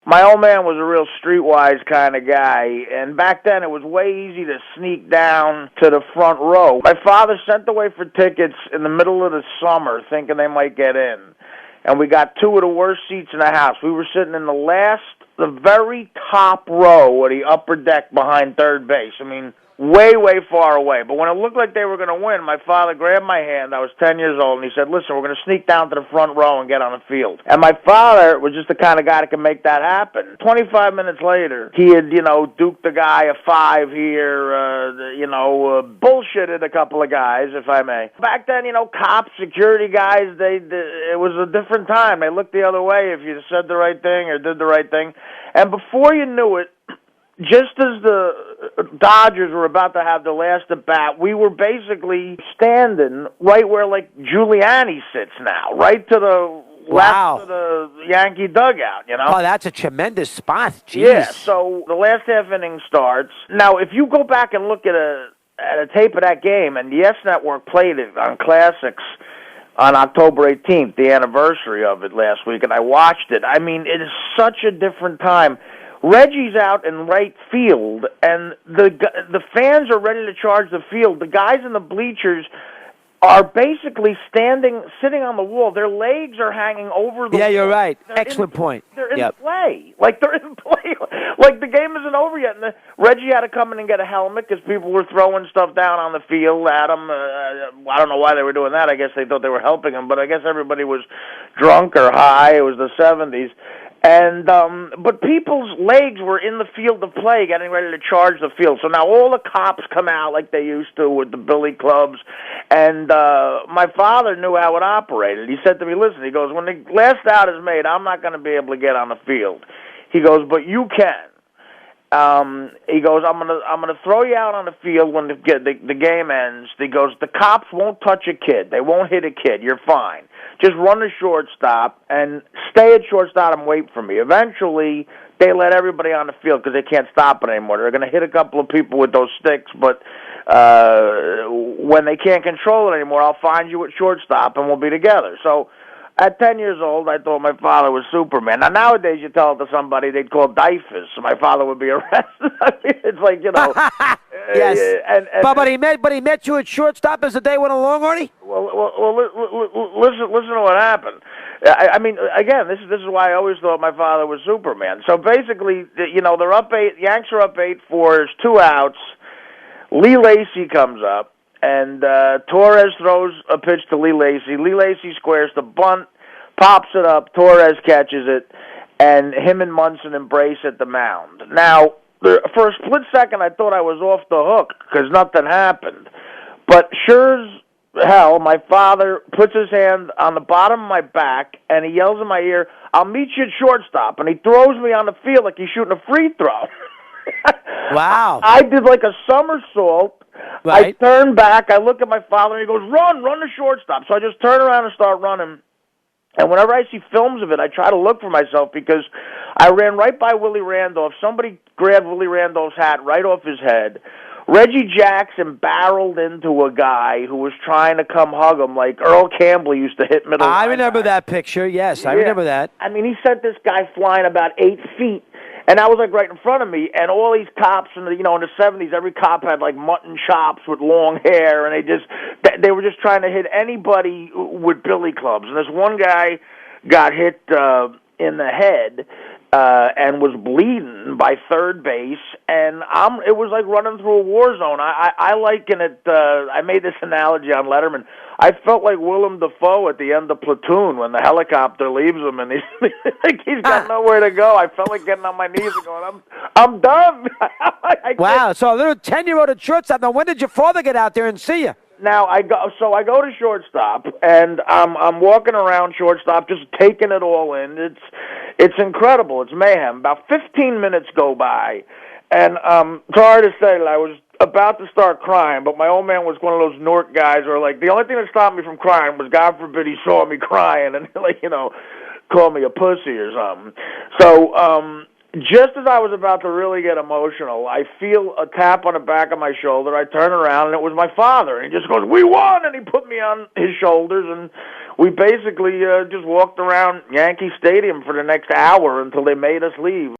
My old man was a real streetwise kind of guy, and back then it was way easy to sneak down to the front row. My father sent away for tickets in the middle of the summer, thinking they might get in, and we got two of the worst seats in the house. We were sitting in the very top row of the upper deck behind third base. I mean, way, way far away. But when it looked like they were going to win, my father grabbed my hand. I was 10 years old, and he said, listen, we're going to sneak down to the front row and get on the field. And my father was just the kind of guy that could make that happen. 25 minutes later, he had, duked the guy a 5 here, bullshitted a couple of guys, if I may. Back then, cops, security guys, it was a different time. They looked the other way if you said the right thing or did the right thing. And before you knew it, just as the Dodgers were about to have the last at bat, we were basically standing right where, Giuliani sits now, right to the left of the Yankee dugout, Oh, that's a tremendous spot. Jeez. Yeah, so the last half inning starts. Now, if you go back and look at a tape of that game, and the S Network played it on Classics on October 18th, the anniversary of it last week, and I watched it. I mean, it is such a different time. Reggie's out in right field, and the fans are ready to charge the field. The guys in the bleachers are basically sitting on the wall. Their legs are hanging over the wall. Yeah, you're right. Excellent point. They're in play. They're in play. The game isn't over yet. And Reggie had to come in and get a helmet because people were throwing stuff down on the field at him. I don't know why they were doing that. I guess they thought they were helping him, but I guess everybody was drunk or high. It was the 70s. And but people's legs were in the field of play getting ready to charge the field. So now all the cops come out like they used to with the billy clubs. And my father knew how it operated. He said to me, listen, he goes, when the last out is made, I'm not going to be able to get on the field. He goes, but you can. He goes, I'm gonna throw you out on the field when the game ends. He goes, the cops won't touch a kid. They won't hit a kid. You're fine. Just run the shortstop and stay at shortstop and wait for me. Eventually, they let everybody on the field because they can't stop it anymore. They're going to hit a couple of people with those sticks, but when they can't control it anymore, I'll find you at shortstop and we'll be together. So at 10 years old, I thought my father was Superman. Now, nowadays, you tell it to somebody, they'd call Dyfus. My father would be arrested. I mean, it's like, Yes. But he met you at shortstop as the day went along, Artie? Listen to what happened. I mean, again, this is why I always thought my father was Superman. So basically, they're up 8. Yanks are up 8-4. There's 2 outs. Lee Lacy comes up. And Torres throws a pitch to Lee Lacy. Lee Lacy squares the bunt, pops it up. Torres catches it, and him and Munson embrace at the mound. Now, for a split second, I thought I was off the hook because nothing happened. But sure as hell, my father puts his hand on the bottom of my back, and he yells in my ear, I'll meet you at shortstop. And he throws me on the field like he's shooting a free throw. Wow. I did like a somersault. Right. I turn back, I look at my father, and he goes, run the shortstop. So I just turn around and start running. And whenever I see films of it, I try to look for myself because I ran right by Willie Randolph. Somebody grabbed Willie Randolph's hat right off his head. Reggie Jackson barreled into a guy who was trying to come hug him like Earl Campbell used to hit middle. I remember that picture, yes. I remember that. I mean, he sent this guy flying about 8 feet. And that was like right in front of me, and all these cops in the in the 70s, every cop had like mutton chops with long hair, and they were just trying to hit anybody with billy clubs. And this one guy got hit in the head and was bleeding by third base, and it was like running through a war zone. I liken it. I made this analogy on Letterman. I felt like Willem Dafoe at the end of Platoon when the helicopter leaves him and he's got nowhere to go. I felt like getting on my knees and going, I'm done. Wow, so a little 10-year-old at shortstop. Now, when did your father get out there and see you? Now I go to shortstop and I'm walking around shortstop just taking it all in. It's incredible. It's mayhem. About 15 minutes go by, and sorry to say that I was about to start crying, but my old man was one of those Nork guys where, like, the only thing that stopped me from crying was, God forbid, he saw me crying and, called me a pussy or something. So, just as I was about to really get emotional, I feel a tap on the back of my shoulder. I turn around, and it was my father. And he just goes, we won! And he put me on his shoulders, and we basically just walked around Yankee Stadium for the next hour until they made us leave.